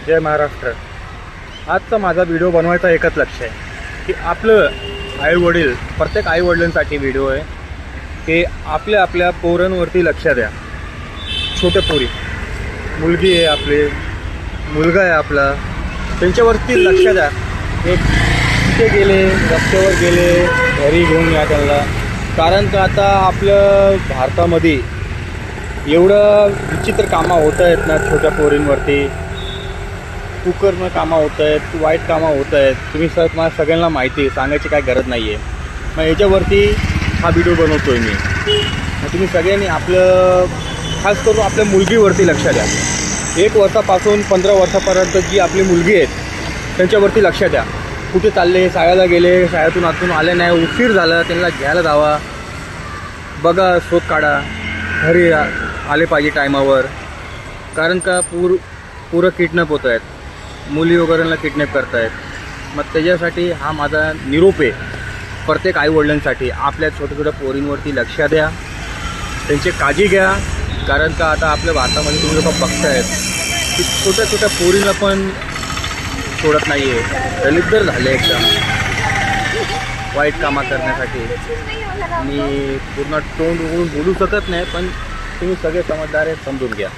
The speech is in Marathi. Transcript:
जय महाराष्ट्र। आजचा माझा व्हिडिओ बनवायचा एकच लक्ष आहे की आपलं आईवडील, प्रत्येक आईवडिलांसाठी व्हिडिओ आहे की आपल्या आपल्या पोरांवरती लक्ष द्या। छोटे पोरी, मुलगी आहे आपली, मुलगा आहे आपला, त्यांच्यावरती लक्ष द्या। हे कुठे गेले, रस्त्यावर गेले, घरी घेऊन या त्यांना। कारण का आता आपल्या भारतामध्ये एवढं विचित्र कामं होत आहेत ना, छोट्या पोरींवरती कुकरनं कामं होत आहेत, वाईट कामं होत आहेत। तुम्ही मला सगळ्यांना माहिती आहे, सांगायची काय गरज नाही आहे। मग याच्यावरती हा व्हिडिओ बनवतो आहे मी। मग तुम्ही सगळ्यांनी आपलं, खास करून आपल्या मुलगीवरती लक्ष द्या। 1 वर्षापासून 15 वर्षापर्यंत जी आपली मुलगी आहेत त्यांच्यावरती लक्ष द्या। कुठे चालले, शाळेला गेले, शाळेतून आतून आले नाही, उशीर झाला, त्यांना घ्यायला जावा, बघा, शोध काढा, घरी आले पाहिजे टायमावर। कारण का पुरं किडनॅप होत आहेत, मुली वगैरेला किडनॅप करत आहेत। मग त्याच्यासाठी हा माझा निरोप आहे प्रत्येक आईवडिलांसाठी। आपल्या छोट्या छोट्या पोरींवरती लक्ष द्या, त्यांची काळजी घ्या। कारण का आता आपल्या भारतामध्ये तुम्ही लोक बघतायत की छोट्या छोट्या पोरींना पण सोडत नाही आहे, दलितर झाले एकदम वाईट कामं करण्यासाठी। मी पूर्ण तोंड उघडून बोलू शकत नाही, पण तुम्ही सगळे समजदार आहेत, समजून घ्या।